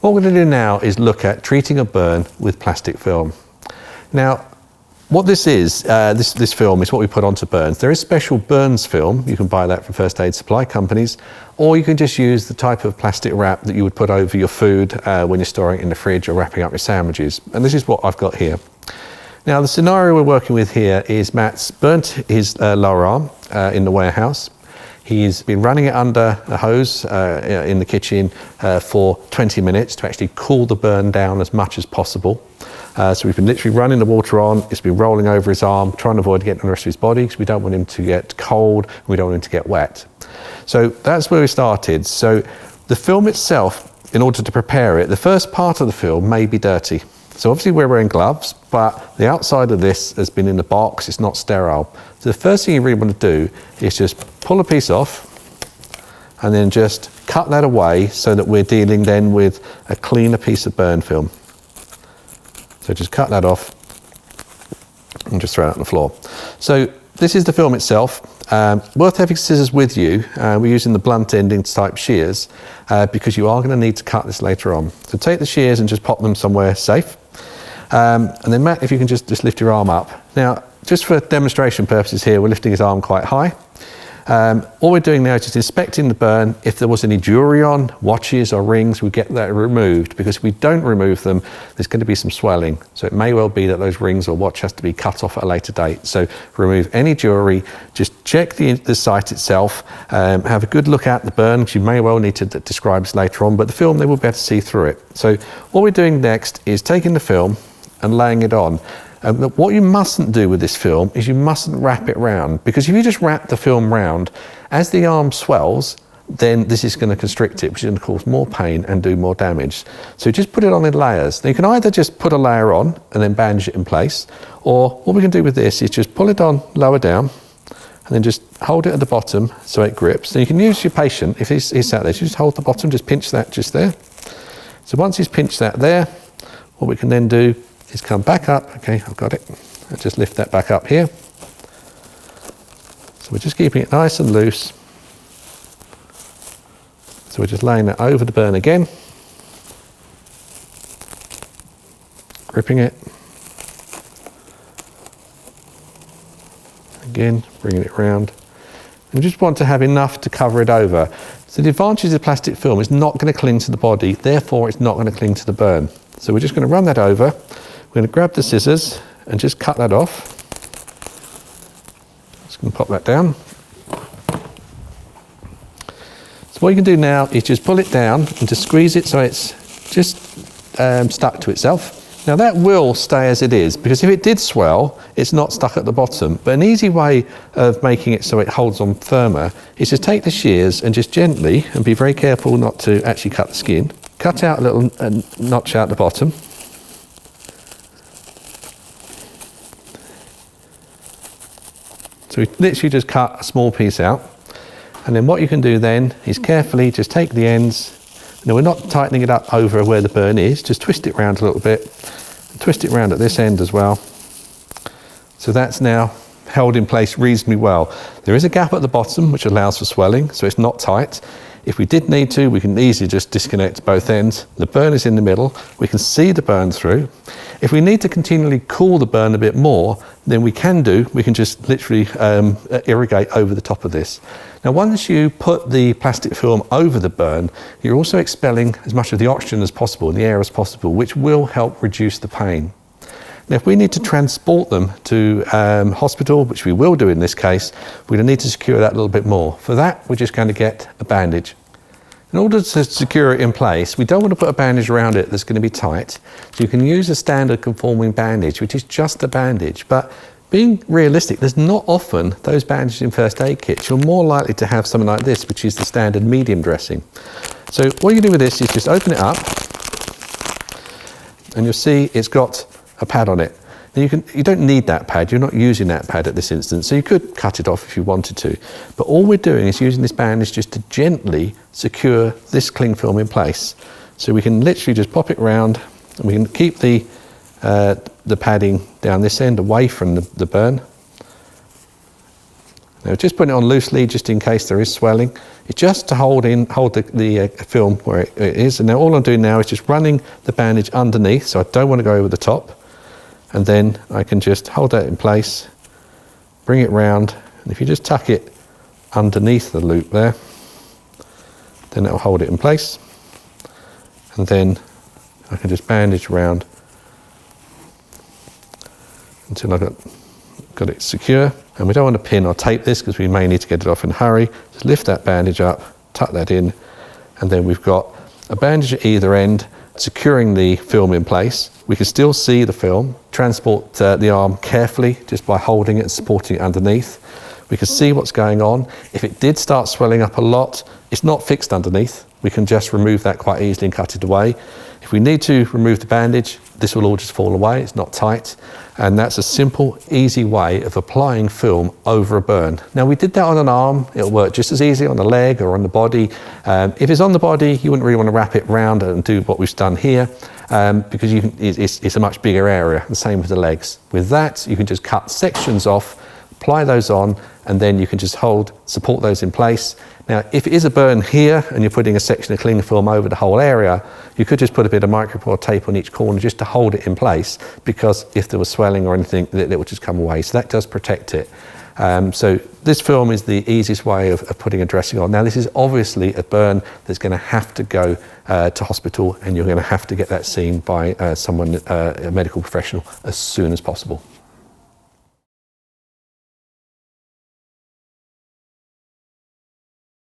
What we're going to do now is look at treating a burn with plastic film. Now, what this is, this film is what we put onto burns. There is special burns film. You can buy that from first aid supply companies, or you can just use the type of plastic wrap that you would put over your food when you're storing it in the fridge or wrapping up your sandwiches. And this is what I've got here. Now, the scenario we're working with here is Matt's burnt his lower arm in the warehouse. He's been running it under a hose in the kitchen for 20 minutes to actually cool the burn down as much as possible. So we've been literally running the water on, it's been rolling over his arm, trying to avoid getting on the rest of his body because we don't want him to get cold, we don't want him to get wet. So that's where we started. So the film itself, in order to prepare it, the first part of the film may be dirty. So obviously we're wearing gloves, but the outside of this has been in the box, it's not sterile. So the first thing you really want to do is just pull a piece off and then just cut that away so that we're dealing then with a cleaner piece of burn film. So just cut that off and just throw it on the floor. So this is the film itself. Worth having scissors with you. We're using the blunt ending type shears because you are going to need to cut this later on. So take the shears and just pop them somewhere safe. And then Matt, if you can just lift your arm up. Now, just for demonstration purposes here, we're lifting his arm quite high. All we're doing now is just inspecting the burn. If there was any jewellery on, watches or rings, we get that removed, because if we don't remove them, there's going to be some swelling. So it may well be that those rings or watch has to be cut off at a later date. So remove any jewellery, just check the site itself, have a good look at the burn, because you may well need to describe this later on, but the film, they will be able to see through it. So what we're doing next is taking the film and laying it on. What you mustn't do with this film is you mustn't wrap it round, because if you just wrap the film round, as the arm swells, then this is going to constrict it, which is going to cause more pain and do more damage. So just put it on in layers. Now you can either just put a layer on and then bandage it in place, or what we can do with this is just pull it on lower down and then just hold it at the bottom so it grips. Now you can use your patient, if he's sat there, just hold the bottom, just pinch that just there. So once he's pinched that there, what we can then do is come back up. Okay, I've got it. I'll just lift that back up here. So we're just keeping it nice and loose. So we're just laying that over the burn again, gripping it. Again, bringing it round. We just want to have enough to cover it over. So the advantage of plastic film is not going to cling to the body, therefore it's not going to cling to the burn. So we're just going to run that over. We're going to grab the scissors and just cut that off. Just going to pop that down. So what you can do now is just pull it down and just squeeze it so it's just stuck to itself. Now that will stay as it is, because if it did swell, it's not stuck at the bottom. But an easy way of making it so it holds on firmer is just take the shears and just gently, and be very careful not to actually cut the skin, cut out a little notch out the bottom. So we literally just cut a small piece out. And then what you can do then is carefully just take the ends. Now we're not tightening it up over where the burn is, just twist it around a little bit. And twist it around at this end as well. So that's now held in place reasonably well. There is a gap at the bottom which allows for swelling, so it's not tight. If we did need to, we can easily just disconnect both ends. The burn is in the middle, we can see the burn through. If we need to continually cool the burn a bit more, then we can just literally irrigate over the top of this. Now once you put the plastic film over the burn, you're also expelling as much of the oxygen as possible, and the air as possible, which will help reduce the pain. Now if we need to transport them to hospital, which we will do in this case, we're going to need to secure that a little bit more. For that, we're just going to get a bandage. In order to secure it in place, we don't want to put a bandage around it that's going to be tight. So you can use a standard conforming bandage, which is just a bandage. But being realistic, there's not often those bandages in first aid kits. You're more likely to have something like this, which is the standard medium dressing. So what you do with this is just open it up, and you'll see it's got a pad on it. Now you don't need that pad, you're not using that pad at this instance, so you could cut it off if you wanted to. But all we're doing is using this bandage just to gently secure this cling film in place. So we can literally just pop it round, and we can keep the padding down this end away from the burn. Now just putting it on loosely just in case there is swelling. It's just to hold the film where it is. And now all I'm doing now is just running the bandage underneath, so I don't want to go over the top. And then I can just hold that in place, bring it round, and if you just tuck it underneath the loop there, then it'll hold it in place. And then I can just bandage around until I've got it secure. And we don't want to pin or tape this because we may need to get it off in a hurry. Just lift that bandage up, tuck that in, and then we've got a bandage at either end securing the film in place. We can still see the film, transport the arm carefully just by holding it and supporting it underneath. We can see what's going on. If it did start swelling up a lot, it's not fixed underneath. We can just remove that quite easily and cut it away. If we need to remove the bandage, this will all just fall away. It's not tight. And that's a simple, easy way of applying film over a burn. Now, we did that on an arm. It'll work just as easy on the leg or on the body. If it's on the body, you wouldn't really want to wrap it round and do what we've done here because it's a much bigger area. The same with the legs. With that, you can just cut sections off, apply those on, and then you can just support those in place. Now, if it is a burn here and you're putting a section of cling film over the whole area, you could just put a bit of micropore tape on each corner just to hold it in place, because if there was swelling or anything, it would just come away. So that does protect it. So this film is the easiest way of putting a dressing on. Now, this is obviously a burn that's going to have to go to hospital, and you're going to have to get that seen by someone, a medical professional, as soon as possible.